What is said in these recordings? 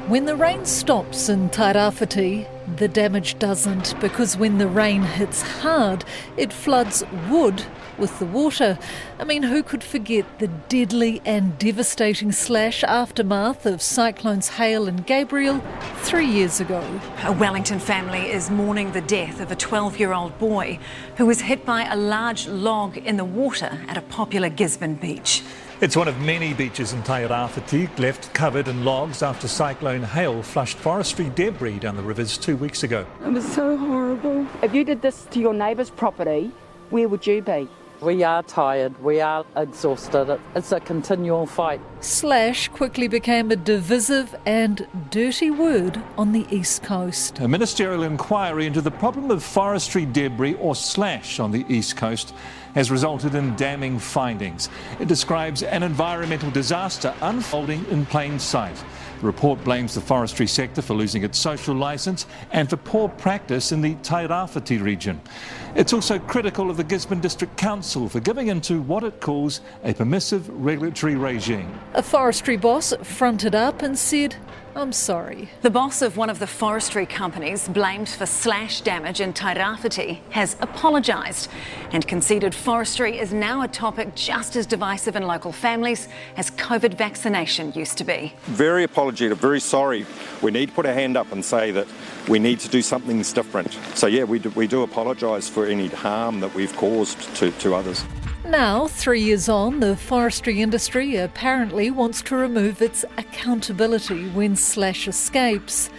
When the rain stops in Tairāwhiti, the damage doesn't, because when the rain hits hard, it floods wood with the water. I mean, who could forget the deadly and devastating slash aftermath of cyclones Hale and Gabriel 3 years ago? A Wellington family is mourning the death of a 12-year-old boy who was hit by a large log in the water at a popular Gisborne beach. It's one of many beaches in Tairāwhiti left covered in logs after Cyclone Hale flushed forestry debris down the rivers 2 weeks ago. It was so horrible. If you did this to your neighbour's property, where would you be? We are tired, we are exhausted, it's a continual fight. Slash quickly became a divisive and dirty word on the East Coast. A ministerial inquiry into the problem of forestry debris, or slash, on the East Coast has resulted in damning findings. It describes an environmental disaster unfolding in plain sight. The report blames the forestry sector for losing its social licence and for poor practice in the Tairāwhiti region. It's also critical of the Gisborne District Council for giving into what it calls a permissive regulatory regime. A forestry boss fronted up and said, "I'm sorry." The boss of one of the forestry companies blamed for slash damage in Tairāwhiti has apologised and conceded forestry is now a topic just as divisive in local families as COVID vaccination used to be. Very apologetic, very sorry. We need to put our hand up and say that we need to do something different. So yeah, we do apologise for any harm that we've caused to others. Now, 3 years on, the forestry industry apparently wants to remove its accountability when slash escapes.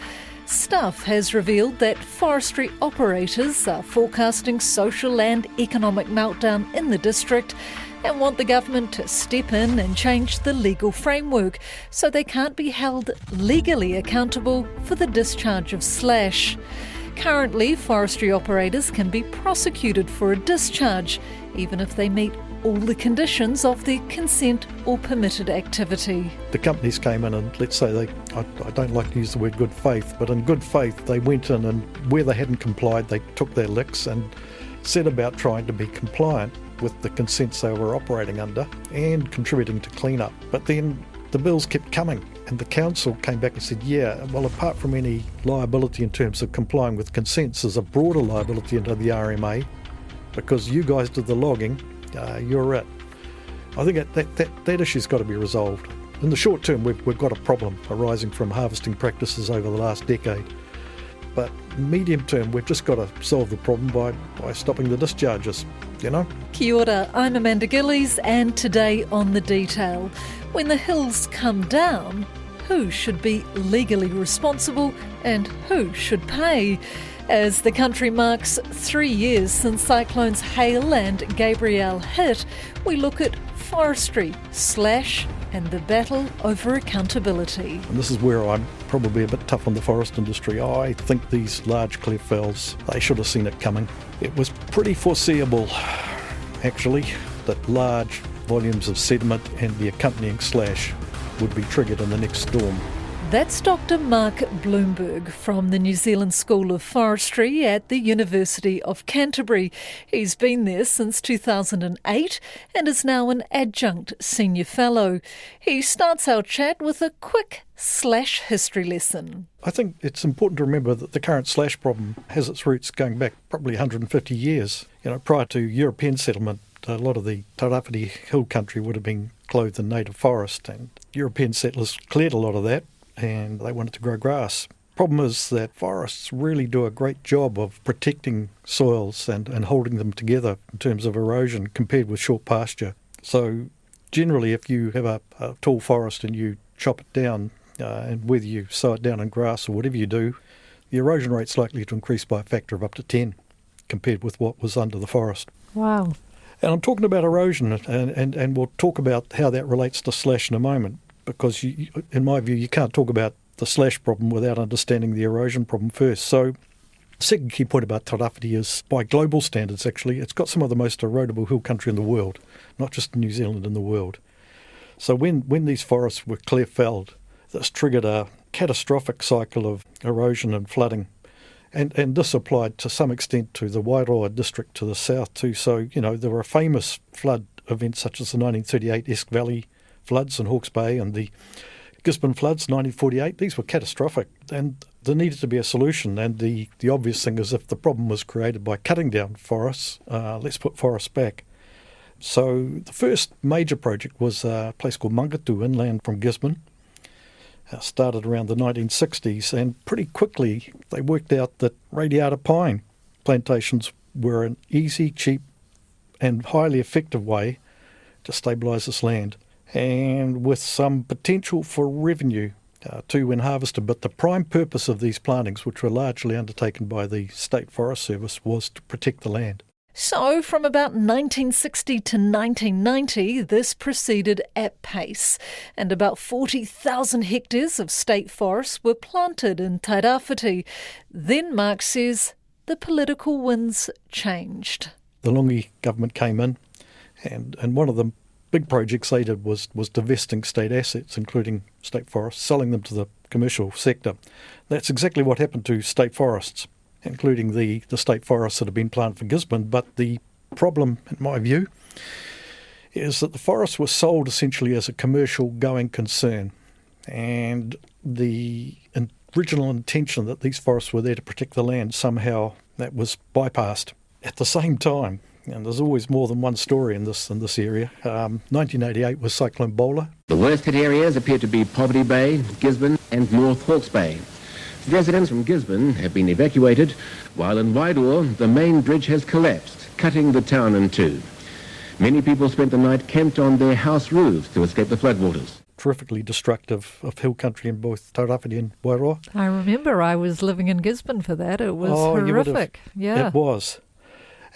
Stuff has revealed that forestry operators are forecasting social and economic meltdown in the district and want the government to step in and change the legal framework so they can't be held legally accountable for the discharge of slash. Currently, forestry operators can be prosecuted for a discharge, even if they meet all the conditions of their consent or permitted activity. The companies came in and, let's say, I don't like to use the word good faith, but in good faith they went in and where they hadn't complied they took their licks and set about trying to be compliant with the consents they were operating under and contributing to clean-up. But then the bills kept coming and the council came back and said, yeah, well, apart from any liability in terms of complying with consents, there's a broader liability under the RMA because you guys did the logging, you're it. I think that issue's got to be resolved. In the short term, we've got a problem arising from harvesting practices over the last decade. But medium term, we've just got to solve the problem by stopping the discharges, you know? Kia ora, I'm Amanda Gillies, and today on The Detail, when the hills come down, who should be legally responsible and who should pay? As the country marks 3 years since cyclones Hale and Gabriel hit, we look at forestry, slash, and the battle over accountability. And this is where I'm probably a bit tough on the forest industry. I think these large cleft fells, they should have seen it coming. It was pretty foreseeable, actually, that large volumes of sediment and the accompanying slash would be triggered in the next storm. That's Dr. Mark Bloomberg from the New Zealand School of Forestry at the University of Canterbury. He's been there since 2008 and is now an adjunct senior fellow. He starts our chat with a quick slash history lesson. I think it's important to remember that the current slash problem has its roots going back probably 150 years. You know, prior to European settlement, a lot of the Tairāwhiti hill country would have been clothed in native forest, and European settlers cleared a lot of that and they wanted to grow grass. Problem is that forests really do a great job of protecting soils and holding them together in terms of erosion compared with short pasture. So generally if you have a tall forest and you chop it down, and whether you sow it down in grass or whatever you do, the erosion rate's likely to increase by a factor of up to 10 compared with what was under the forest. Wow. And I'm talking about erosion, and we'll talk about how that relates to slash in a moment, because in my view you can't talk about the slash problem without understanding the erosion problem first. So the second key point about Tairāwhiti is, by global standards actually, it's got some of the most erodible hill country in the world, not just in New Zealand, in the world. So when these forests were clear-felled, this triggered a catastrophic cycle of erosion and flooding. And this applied to some extent to the Wairoa district to the south too. So, you know, there were famous flood events such as the 1938 Esk Valley floods in Hawke's Bay and the Gisborne floods, 1948, these were catastrophic, and there needed to be a solution. And the obvious thing is, if the problem was created by cutting down forests, let's put forests back. So the first major project was a place called Mangatu, inland from Gisborne. Started around the 1960s, and pretty quickly they worked out that radiata pine plantations were an easy, cheap and highly effective way to stabilise this land, and with some potential for revenue too when harvested. But the prime purpose of these plantings, which were largely undertaken by the State Forest Service, was to protect the land. So from about 1960 to 1990, this proceeded at pace, and about 40,000 hectares of state forests were planted in Tairāwhiti. Then, Mark says, the political winds changed. The Lungi government came in, and one of the big projects they did was divesting state assets, including state forests, selling them to the commercial sector. That's exactly what happened to state forests, including the state forests that have been planted for Gisborne. But the problem, in my view, is that the forests were sold essentially as a commercial going concern, and the original intention that these forests were there to protect the land, somehow that was bypassed. At the same time, and there's always more than one story in this area, 1988 was Cyclone Bowler. The worst hit areas appear to be Poverty Bay, Gisborne and North Hawke's Bay. Residents from Gisborne have been evacuated, while in Waidoor the main bridge has collapsed, cutting the town in two. Many people spent the night camped on their house roofs to escape the floodwaters. Terrifically destructive of hill country in both Tairāwhiti and Wairoa. I remember I was living in Gisborne for that. It was horrific. Yeah, it was.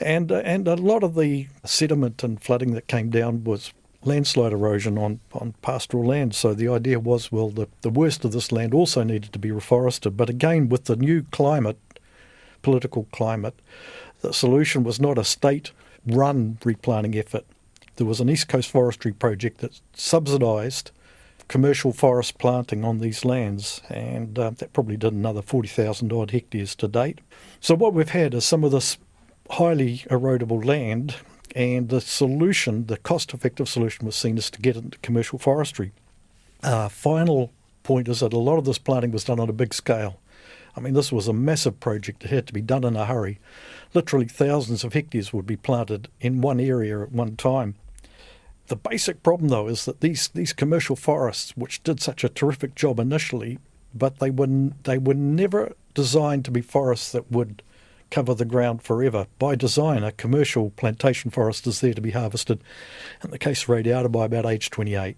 And a lot of the sediment and flooding that came down was landslide erosion on pastoral land. So the idea was, well, the worst of this land also needed to be reforested. But again, with the new climate, political climate, the solution was not a state-run replanting effort. There was an East Coast forestry project that subsidised commercial forest planting on these lands, and that probably did another 40,000 odd hectares to date. So what we've had is some of this highly erodible land, and the solution, the cost-effective solution, was seen as to get into commercial forestry. Final point is that a lot of this planting was done on a big scale. I mean, this was a massive project. It had to be done in a hurry. Literally thousands of hectares would be planted in one area at one time. The basic problem, though, is that these commercial forests, which did such a terrific job initially, but they were never designed to be forests that would cover the ground forever. By design, a commercial plantation forest is there to be harvested, in the case of radiata, by about age 28.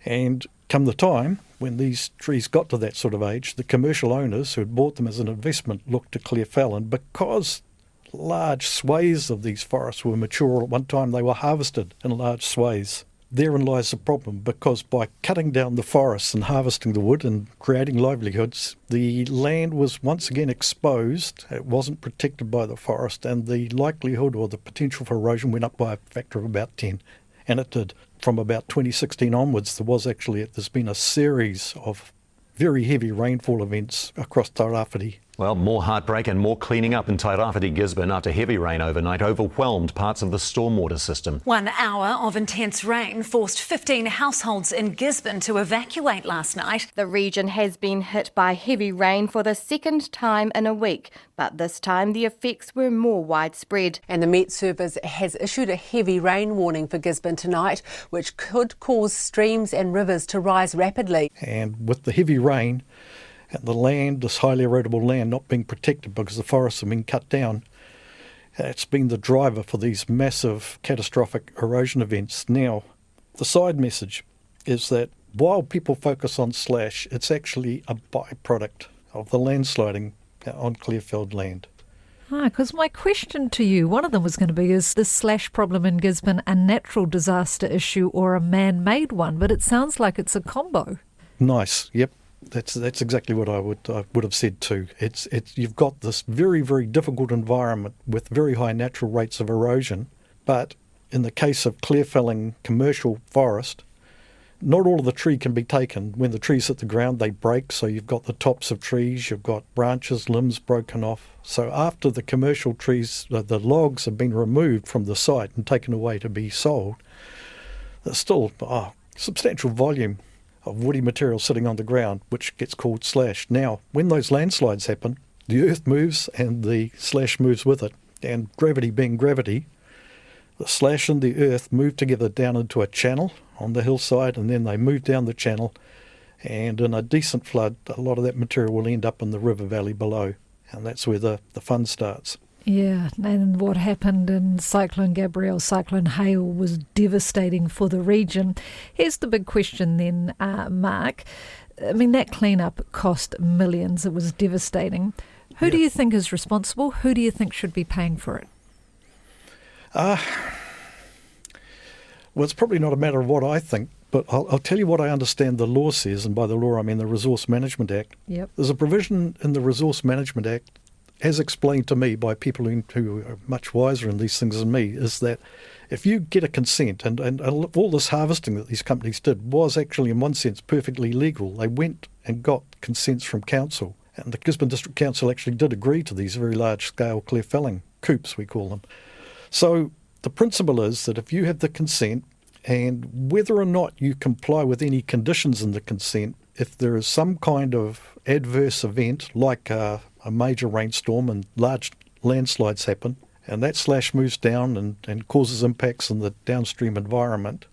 And come the time when these trees got to that sort of age, the commercial owners who had bought them as an investment looked to clear fell, and because large swathes of these forests were mature at one time, they were harvested in large swathes. Therein lies the problem, because by cutting down the forests and harvesting the wood and creating livelihoods, the land was once again exposed. It wasn't protected by the forest, and the likelihood or the potential for erosion went up by a factor of about 10. And it did. From about 2016 onwards, there's been a series of very heavy rainfall events across Tairāwhiti. Well, more heartbreak and more cleaning up in Tairāwhiti, Gisborne, after heavy rain overnight overwhelmed parts of the stormwater system. 1 hour of intense rain forced 15 households in Gisborne to evacuate last night. The region has been hit by heavy rain for the second time in a week, but this time the effects were more widespread. And the Met Service has issued a heavy rain warning for Gisborne tonight, which could cause streams and rivers to rise rapidly. And with the heavy rain, and the land, this highly erodible land, not being protected because the forests have been cut down, it's been the driver for these massive catastrophic erosion events. Now, the side message is that while people focus on slash, it's actually a byproduct of the landsliding on clear-felled land. Because my question to you, one of them was going to be, is this slash problem in Gisborne a natural disaster issue or a man-made one? But it sounds like it's a combo. Nice, yep. That's exactly what I would have said too. It's you've got this very, very difficult environment with very high natural rates of erosion, but in the case of clear felling commercial forest, not all of the tree can be taken. When the trees hit the ground, they break, so you've got the tops of trees, you've got branches, limbs broken off. So after the commercial trees, the logs have been removed from the site and taken away to be sold, there's still substantial volume woody material sitting on the ground, which gets called slash. Now, when those landslides happen, the earth moves and the slash moves with it. And gravity being gravity, the slash and the earth move together down into a channel on the hillside, and then they move down the channel. And in a decent flood, a lot of that material will end up in the river valley below. And that's where the fun starts. Yeah, and what happened in Cyclone Gabrielle, Cyclone Hale, was devastating for the region. Here's the big question then, Mark. I mean, that cleanup cost millions. It was devastating. Who do you think is responsible? Who do you think should be paying for it? Well, it's probably not a matter of what I think, but I'll tell you what I understand the law says, and by the law I mean the Resource Management Act. Yep. There's a provision in the Resource Management Act, as explained to me by people who are much wiser in these things than me, is that if you get a consent, and all this harvesting that these companies did was actually in one sense perfectly legal. They went and got consents from council, and the Gisborne District Council actually did agree to these very large-scale clear felling, coops we call them. So the principle is that if you have the consent, and whether or not you comply with any conditions in the consent, if there is some kind of adverse event like a major rainstorm and large landslides happen, and that slash moves down and causes impacts in the downstream environment,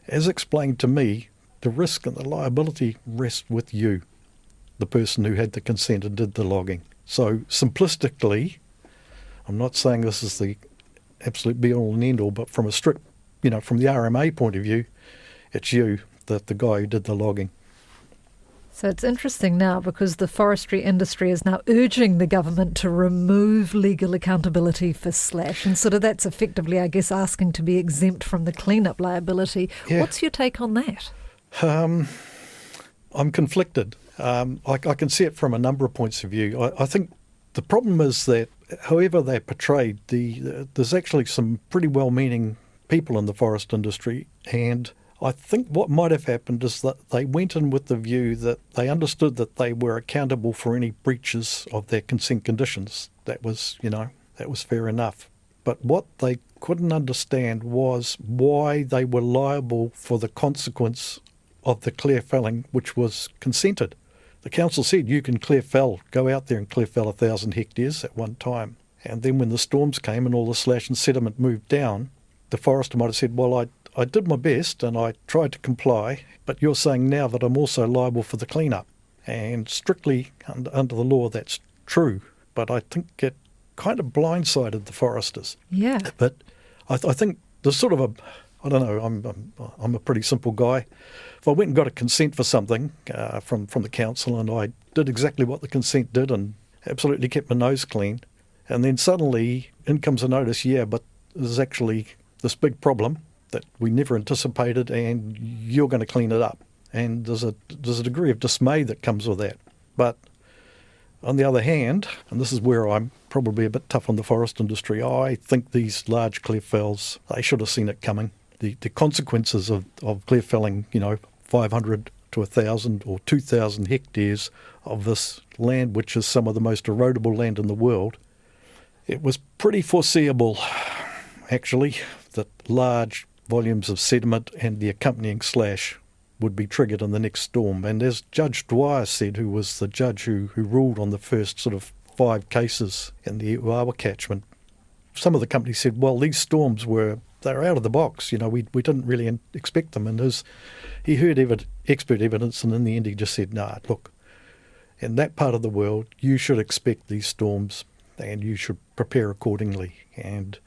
as explained to me, the risk and the liability rest with you, the person who had the consent and did the logging. So simplistically, I'm not saying this is the absolute be-all and end-all, but from a strict, from the RMA point of view, it's you, the guy who did the logging. So it's interesting now because the forestry industry is now urging the government to remove legal accountability for slash, and sort of that's effectively, I guess, asking to be exempt from the cleanup liability. Yeah. What's your take on that? I'm conflicted. I can see it from a number of points of view. I think the problem is that however they're portrayed, there's actually some pretty well-meaning people in the forest industry, and I think what might have happened is that they went in with the view that they understood that they were accountable for any breaches of their consent conditions. That was fair enough. But what they couldn't understand was why they were liable for the consequence of the clear felling, which was consented. The council said you can clear fell, go out there and clear fell 1,000 hectares at one time. And then when the storms came and all the slash and sediment moved down, the forester might have said, well, I did my best and I tried to comply, but you're saying now that I'm also liable for the cleanup. And strictly under the law, that's true. But I think it kind of blindsided the foresters. Yeah. But I think there's sort of I don't know, I'm a pretty simple guy. If I went and got a consent for something from the council and I did exactly what the consent did and absolutely kept my nose clean, and then suddenly in comes a notice, but there's actually this big problem that we never anticipated and you're going to clean it up. And there's a degree of dismay that comes with that. But on the other hand, and this is where I'm probably a bit tough on the forest industry, I think these large clear fells, they should have seen it coming. The consequences of clear felling, 500 to 1,000 or 2,000 hectares of this land, which is some of the most erodible land in the world, it was pretty foreseeable, actually, that large volumes of sediment and the accompanying slash would be triggered in the next storm. And as Judge Dwyer said, who was the judge who ruled on the first sort of 5 cases in the Uawa catchment, some of the companies said, well, these storms they're out of the box. We didn't really expect them. And he heard expert evidence, and in the end he just said, nah, look, in that part of the world, you should expect these storms and you should prepare accordingly. And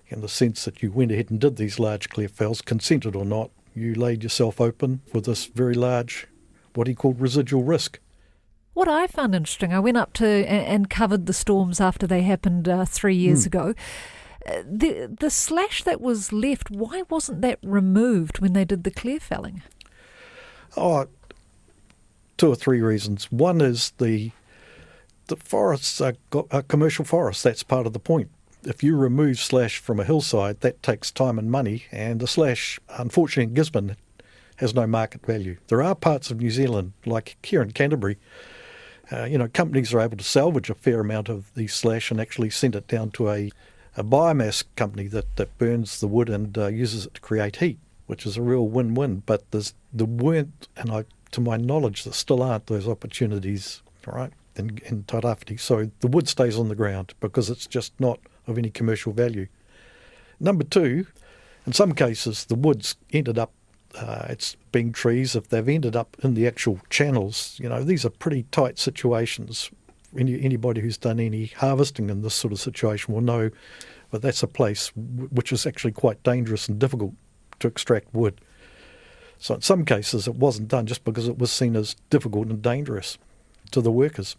in the sense that you went ahead and did these large clear fells, consented or not, you laid yourself open for this very large, what he called residual risk. What I found interesting, I went up to and covered the storms after they happened 3 years ago. The slash that was left, why wasn't that removed when they did the clear felling? 2 or 3 reasons. One is the forests are commercial forests. That's part of the point. If you remove slash from a hillside, that takes time and money, and the slash, unfortunately in Gisborne, has no market value. There are parts of New Zealand, like here in Canterbury, companies are able to salvage a fair amount of the slash and actually send it down to a biomass company that burns the wood and uses it to create heat. which is a real win-win. But there weren't, and to my knowledge, there still aren't those opportunities, right, in Tairāwhiti. So the wood stays on the ground because it's just not of any commercial value. Number two, in some cases, the wood's ended up, it's being trees, if they've ended up in the actual channels, these are pretty tight situations. Anybody who's done any harvesting in this sort of situation will know that that's a place which is actually quite dangerous and difficult to extract wood. So in some cases it wasn't done just because it was seen as difficult and dangerous to the workers.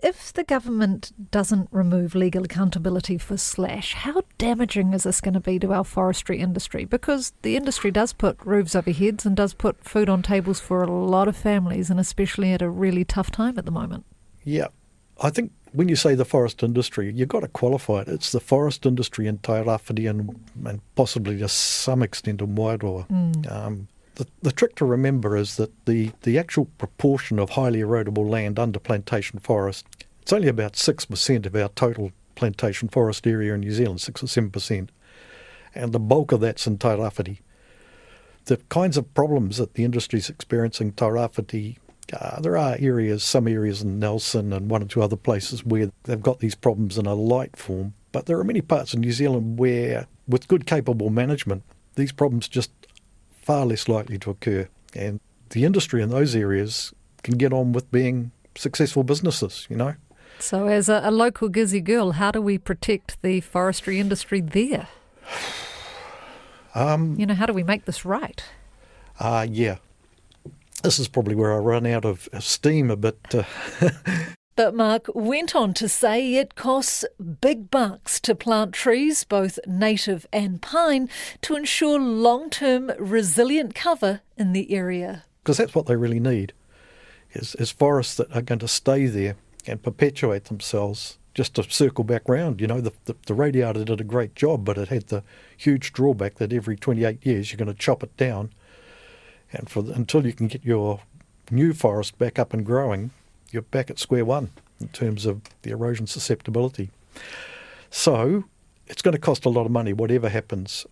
If the government doesn't remove legal accountability for slash, how damaging is this going to be to our forestry industry? Because the industry does put roofs over heads and does put food on tables for a lot of families, and especially at a really tough time at the moment. Yeah, I think when you say the forest industry, you've got to qualify it. It's the forest industry in Tairāwhiti and possibly to some extent in Wairoa. The trick to remember is that the actual proportion of highly erodible land under plantation forest, it's only about 6% of our total plantation forest area in New Zealand, 6 or 7%. And the bulk of that's in Tairāwhiti. The kinds of problems that the industry is experiencing in Tairāwhiti, there are some areas in Nelson and one or two other places where they've got these problems in a light form. But there are many parts of New Zealand where, with good capable management, these problems just far less likely to occur, and the industry in those areas can get on with being successful businesses, So as a local Gizzy girl, how do we protect the forestry industry there? How do we make this right? Yeah. This is probably where I run out of steam a bit. But Mark went on to say it costs big bucks to plant trees, both native and pine, to ensure long-term resilient cover in the area. Because that's what they really need, is forests that are going to stay there and perpetuate themselves. Just to circle back round, the radiata did a great job, but it had the huge drawback that every 28 years you're going to chop it down. And until you can get your new forest back up and growing, you're back at square one in terms of the erosion susceptibility. So it's going to cost a lot of money, whatever happens.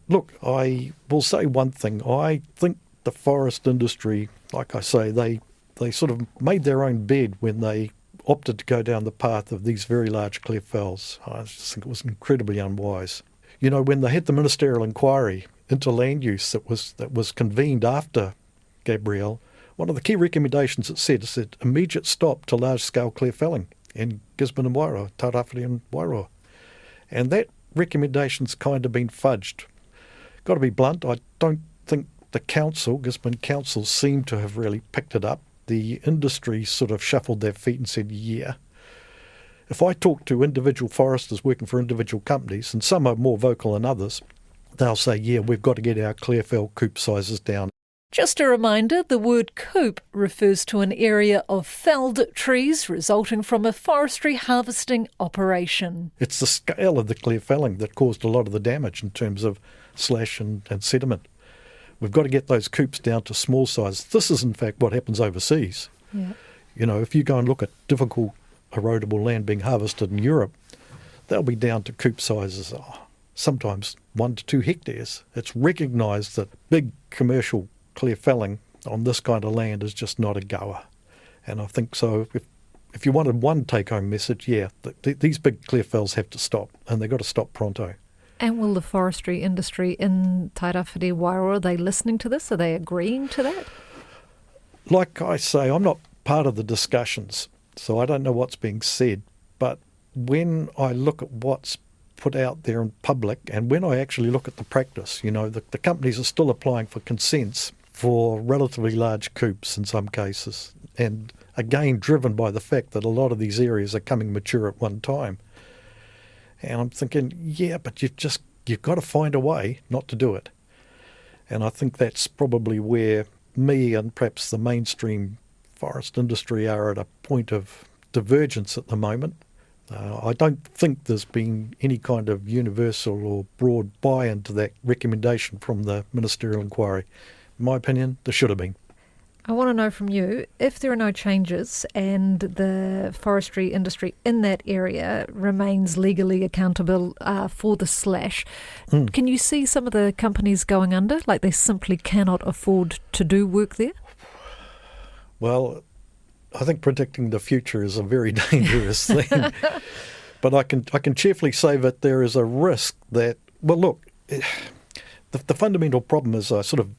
Look, I will say one thing. I think the forest industry, like I say, they sort of made their own bed when they opted to go down the path of these very large cleft fells. I just think it was incredibly unwise. When they had the ministerial inquiry into land use that was convened after Gabrielle, one of the key recommendations it said immediate stop to large-scale cleft felling in Gisborne and Wairoa, Tairāwhiti and Wairoa. And that recommendation's kind of been fudged. Got to be blunt, I don't think the council, Gisborne Council, seemed to have really picked it up. The industry sort of shuffled their feet and said, yeah. If I talk to individual foresters working for individual companies, and some are more vocal than others, they'll say, yeah, we've got to get our cleft fell coop sizes down. Just a reminder, the word coop refers to an area of felled trees resulting from a forestry harvesting operation. It's the scale of the cleft felling that caused a lot of the damage in terms of slash and sediment. We've got to get those coops down to small size. This is in fact what happens overseas. Yeah. If you go and look at difficult erodible land being harvested in Europe, they'll be down to coop sizes, sometimes 1 to 2 hectares. It's recognised that big commercial cleft felling on this kind of land is just not a goer. And I think so, if you wanted one take-home message, these big cleft fells have to stop, and they've got to stop pronto. And will the forestry industry in Tairāwhiti, Wairoa, are they listening to this? Are they agreeing to that? Like I say, I'm not part of the discussions, so I don't know what's being said. But when I look at what's put out there in public, and when I actually look at the practice, the companies are still applying for consents for relatively large coops in some cases, and again driven by the fact that a lot of these areas are coming mature at one time. And I'm thinking, yeah, but you've got to find a way not to do it. And I think that's probably where me and perhaps the mainstream forest industry are at a point of divergence at the moment. I don't think there's been any kind of universal or broad buy-in to that recommendation from the ministerial inquiry. In my opinion, there should have been. I want to know from you, if there are no changes and the forestry industry in that area remains legally accountable for the slash, can you see some of the companies going under? Like they simply cannot afford to do work there? Well, I think predicting the future is a very dangerous thing. But I can cheerfully say that there is a risk that, well, look, the fundamental problem, as I sort of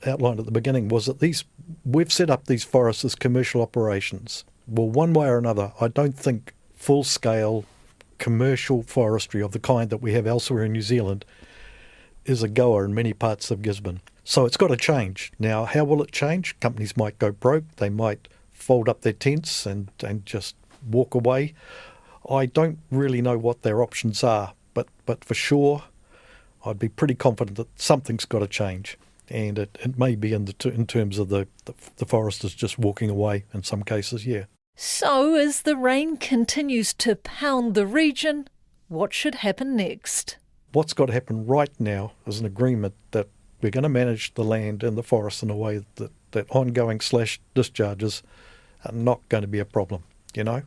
outlined at the beginning, was that we've set up these forests as commercial operations. Well, one way or another, I don't think full-scale commercial forestry of the kind that we have elsewhere in New Zealand is a goer in many parts of Gisborne. So it's got to change. Now, how will it change? Companies might go broke. They might fold up their tents and just walk away. I don't really know what their options are, but for sure, I'd be pretty confident that something's got to change. And it may be in terms of the foresters just walking away in some cases, yeah. So as the rain continues to pound the region, what should happen next? What's got to happen right now is an agreement that we're going to manage the land and the forest in a way that ongoing slash discharges are not going to be a problem, you know.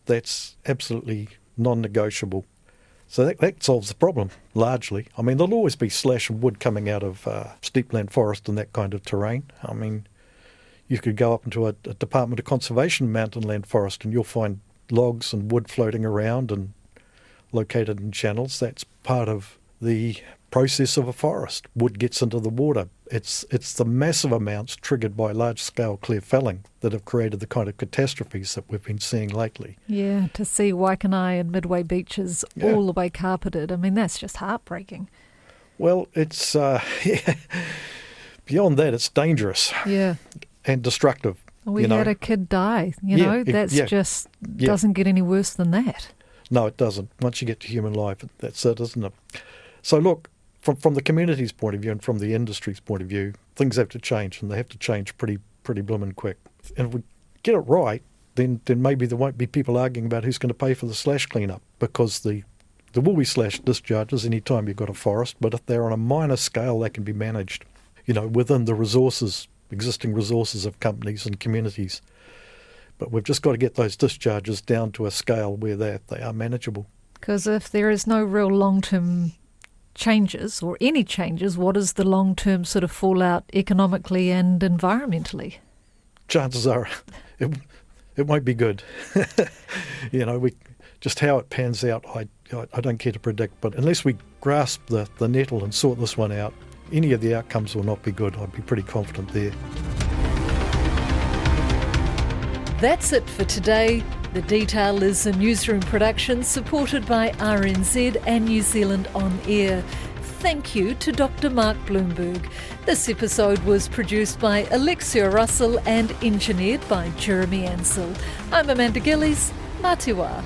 That's absolutely non-negotiable. So that solves the problem, largely. I mean, there'll always be slash and wood coming out of steepland forest and that kind of terrain. I mean, you could go up into a Department of Conservation mountainland forest and you'll find logs and wood floating around and located in channels. That's part of the process of a forest. Wood gets into the water. It's the massive amounts triggered by large-scale clear felling that have created the kind of catastrophes that we've been seeing lately. Yeah, to see Waikanai and Midway beaches all the way carpeted, I mean, that's just heartbreaking. Well, it's, beyond that, it's dangerous. Yeah. And destructive. We had a kid die, you know, that's just doesn't get any worse than that. No, it doesn't. Once you get to human life, that's it, isn't it? So look, from the community's point of view and from the industry's point of view, things have to change, and they have to change pretty blooming quick. And if we get it right, then maybe there won't be people arguing about who's going to pay for the slash cleanup, because there will be slash discharges any time you've got a forest, but if they're on a minor scale, they can be managed, you know, within the existing resources of companies and communities. But we've just got to get those discharges down to a scale where they are manageable. Because if there is no real long-term changes or any changes, what is the long-term sort of fallout economically and environmentally? Chances are it won't be good. You know, just how it pans out, I don't care to predict. But unless we grasp the nettle and sort this one out, any of the outcomes will not be good. I'd be pretty confident there. That's it for today. The Detail is a newsroom production supported by RNZ and New Zealand On Air. Thank you to Dr. Mark Bloomberg. This episode was produced by Alexia Russell and engineered by Jeremy Ansell. I'm Amanda Gillies. Mā te wā.